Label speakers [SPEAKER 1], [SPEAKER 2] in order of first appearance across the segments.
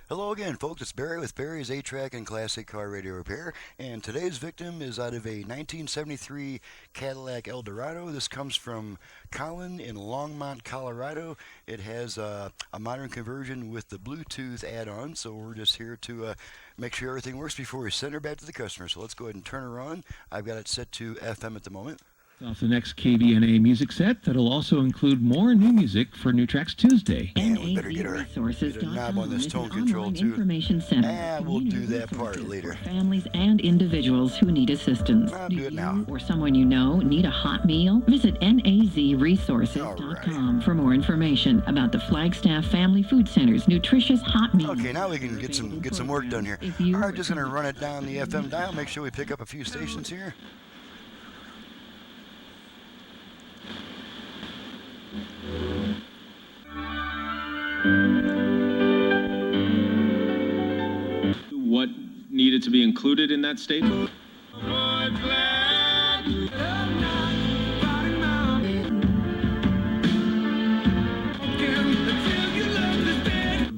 [SPEAKER 1] Hello again, folks. It's Barry with Barry's 8-Track and Classic Car Radio Repair. And today's victim is out of a 1973 Cadillac Eldorado. This comes from Colin in Longmont, Colorado. It has a modern conversion with the Bluetooth add-on, so we're just here to make sure everything works before we send her back to the customer. So let's go ahead and turn her on. I've got it set to FM at the moment.
[SPEAKER 2] Off the next KBNA music set that'll also include more new music for New Tracks Tuesday.
[SPEAKER 1] And we better get a knob on this tone control too. And we'll do that part later.
[SPEAKER 3] Families and individuals who need assistance.
[SPEAKER 1] I'll do it now.
[SPEAKER 3] Or someone you know need a hot meal? Visit nazresources.com for more information about the Flagstaff Family Food Center's nutritious hot meal.
[SPEAKER 1] Okay, now we can get some work done here. All right, just going to run it down the FM dial. Make sure we pick up a few stations here.
[SPEAKER 4] What needed to be included in that statement?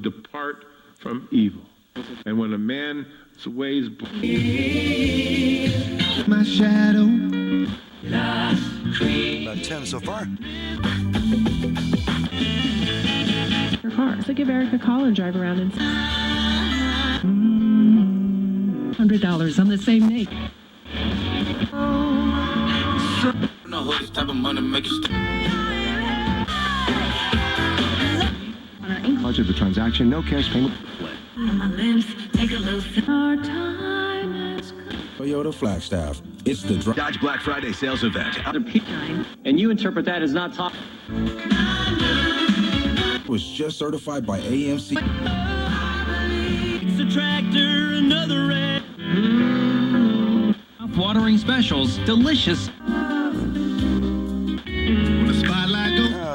[SPEAKER 5] Depart from evil. And when a man's ways
[SPEAKER 2] My shadow.
[SPEAKER 1] About 10 so far.
[SPEAKER 6] Your car. So give Eric a call and drive around and $100 on the same make.
[SPEAKER 7] No, this type of money make you
[SPEAKER 6] On our ink.
[SPEAKER 2] Budget of the transaction, no cash payment.
[SPEAKER 3] My lips take a little
[SPEAKER 6] Our time has come.
[SPEAKER 8] Toyota Flagstaff. It's the
[SPEAKER 9] Dodge Black Friday sales event.
[SPEAKER 4] And you interpret that as not talking.
[SPEAKER 8] was just certified by AMC.
[SPEAKER 7] It's a tractor, another red.
[SPEAKER 2] Watering specials, delicious.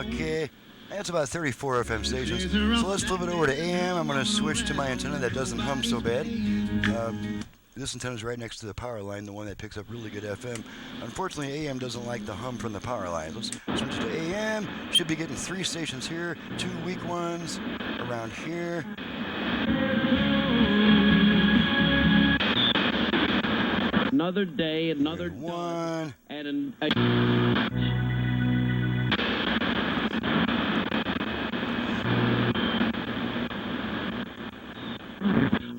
[SPEAKER 1] Okay, that's about 34 FM stations. So let's flip it over to AM. I'm going to switch to my antenna that doesn't hum so bad. This antenna is right next to the power line, the one that picks up really good FM. Unfortunately, AM doesn't like the hum from the power line. Let's switch to AM. Should be getting 3 stations here, 2 weak ones around here.
[SPEAKER 4] Another day, another
[SPEAKER 1] one.
[SPEAKER 4] And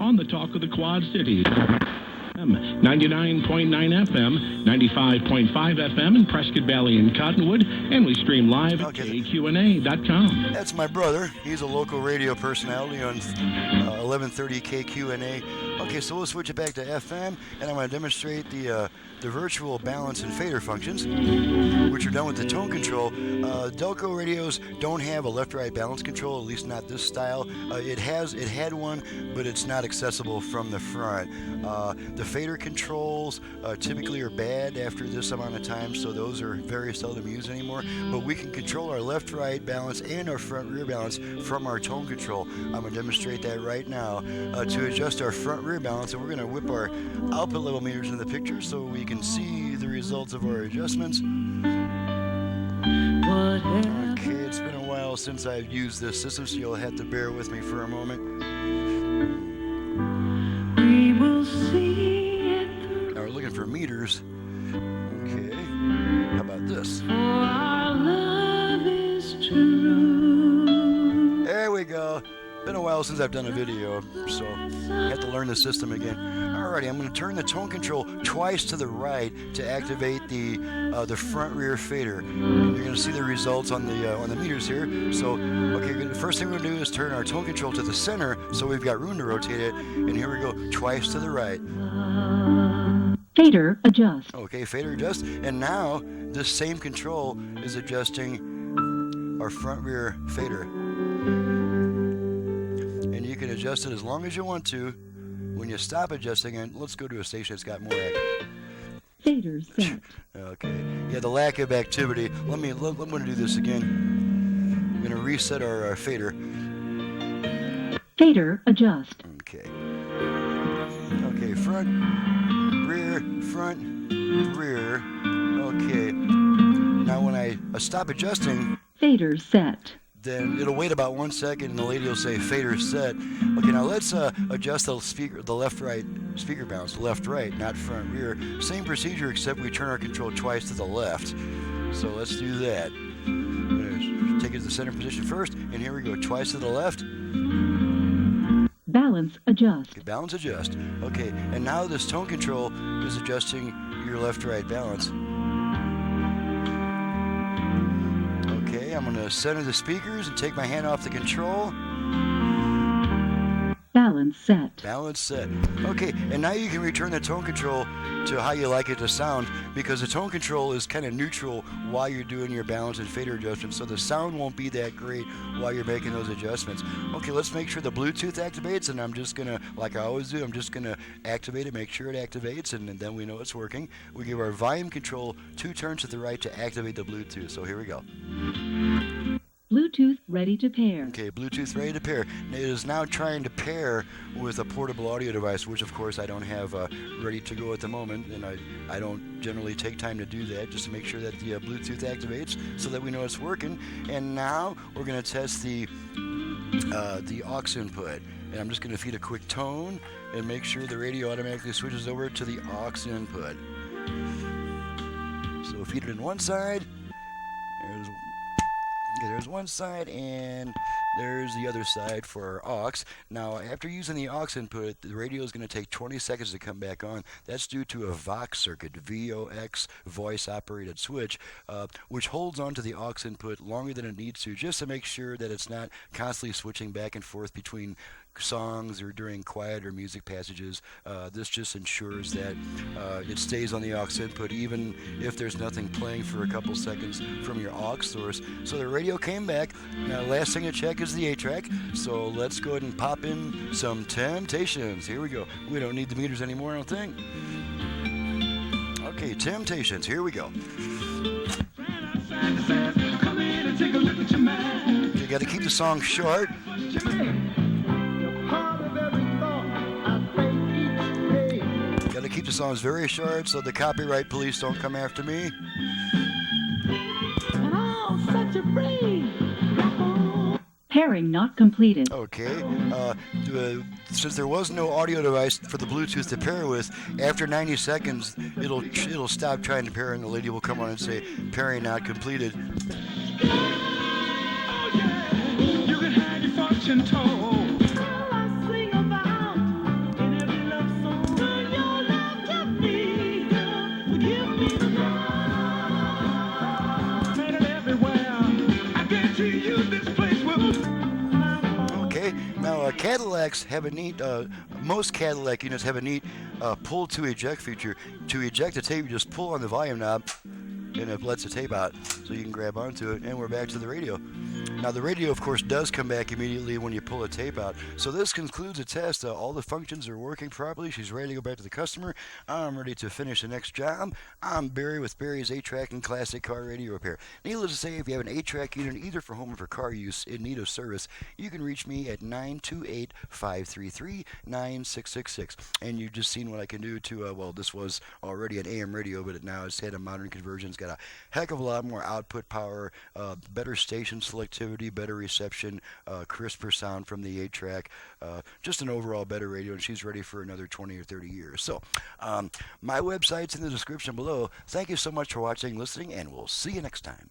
[SPEAKER 5] on the Talk of the Quad Cities. 99.9 FM, 95.5 FM in Prescott Valley and Cottonwood, and we stream live at KQNA.com.
[SPEAKER 1] That's my brother. He's a local radio personality on 1130 KQNA. Okay, so we'll switch it back to FM, and I'm going to demonstrate the virtual balance and fader functions, which are done with the tone control. Delco radios don't have a left-right balance control, at least not this style. It had one, but it's not accessible from the front. The fader controls typically are bad after this amount of time, so those are very seldom used anymore. But we can control our left-right balance and our front-rear balance from our tone control. I'm going to demonstrate that right now to adjust our front-rear balance, and we're going to whip our output level meters into the picture so we can see the results of our adjustments. Okay, it's been a while since I've used this system, so you'll have to bear with me for a moment.
[SPEAKER 6] We will see it through.
[SPEAKER 1] Now we're looking for meters. Okay, how about this?
[SPEAKER 6] For our love is true.
[SPEAKER 1] There we go. Been a while since I've done a video, so I have to learn the system again. Alrighty, I'm going to turn the tone control twice to the right to activate the front rear fader. You're going to see the results on the meters here. So, okay, the first thing we're going to do is turn our tone control to the center, so we've got room to rotate it. And here we go, twice to the right.
[SPEAKER 3] fader adjust.
[SPEAKER 1] Okay, fader adjust. And now this same control is adjusting our front rear fader. And you can adjust it as long as you want to. When you stop adjusting it, let's go to a station that's got more activity.
[SPEAKER 3] Fader set.
[SPEAKER 1] Okay. Yeah, the lack of activity. I'm going to do this again. I'm going to reset our fader.
[SPEAKER 3] Fader adjust.
[SPEAKER 1] Okay. Okay, front, rear. Okay. Now when I stop adjusting,
[SPEAKER 3] Fader set.
[SPEAKER 1] then it'll wait about 1 second and the lady will say fader set. Okay, now let's adjust the left-right speaker balance, left-right, not front-rear. Same procedure except we turn our control twice to the left. So let's do that. Take it to the center position first, and here we go, twice to the left.
[SPEAKER 3] Balance adjust.
[SPEAKER 1] Okay, balance adjust. Okay, and now this tone control is adjusting your left-right balance. Okay, I'm going to center the speakers and take my hand off the control.
[SPEAKER 3] Balance set.
[SPEAKER 1] Balance set. Okay, and now you can return the tone control to how you like it to sound, because the tone control is kind of neutral while you're doing your balance and fader adjustments, so the sound won't be that great while you're making those adjustments. Okay, let's make sure the Bluetooth activates, and I'm just going to, like I always do, I'm just going to activate it, make sure it activates, and then we know it's working. We give our volume control 2 turns to the right to activate the Bluetooth, so here we go.
[SPEAKER 3] Bluetooth ready to pair.
[SPEAKER 1] Okay, Bluetooth ready to pair. It is now trying to pair with a portable audio device, which of course I don't have ready to go at the moment, and I don't generally take time to do that, just to make sure that the Bluetooth activates so that we know it's working. And now we're going to test the aux input. And I'm just going to feed a quick tone and make sure the radio automatically switches over to the aux input. So we'll feed it in one side. There's one side, and there's the other side for our aux. Now, after using the aux input, the radio is going to take 20 seconds to come back on. That's due to a VOX circuit, VOX, voice-operated switch, which holds on to the aux input longer than it needs to, just to make sure that it's not constantly switching back and forth between songs or during quiet or music passages. This just ensures that it stays on the aux input even if there's nothing playing for a couple seconds from your aux source. So the radio came back. Now last thing to check is the 8-track, so let's go ahead and pop in some Temptations. Here we go. We don't need the meters anymore, I don't think. Okay, Temptations, here we go. You got to keep the song short. Got to keep the songs very short so the copyright police don't come after me.
[SPEAKER 3] Pairing not completed.
[SPEAKER 1] Okay. Since there was no audio device for the Bluetooth to pair with, after 90 seconds, it'll stop trying to pair, and the lady will come on and say, pairing not completed.
[SPEAKER 7] Oh, yeah. You can have your function told.
[SPEAKER 1] Cadillacs have a neat, most Cadillac units have a neat pull to eject feature. To eject the tape, you just pull on the volume knob and it lets the tape out so you can grab onto it, and we're back to the radio. Now the radio of course does come back immediately when you pull a tape out. So this concludes the test. All the functions are working properly. She's ready to go back to the customer. I'm ready to finish the next job. I'm Barry with Barry's 8-track and classic car radio repair. Needless to say, if you have an 8-track unit either for home or for car use in need of service, you can reach me at 928-533-9666. And you've just seen what I can do to, well, this was already an AM radio, but now it's had a modern conversion. It's got a heck of a lot more output power, better station selectivity, better reception, crisper sound from the 8-track, just an overall better radio, and she's ready for another 20 or 30 years. So my website's in the description below. Thank you so much for watching, listening, and we'll see you next time.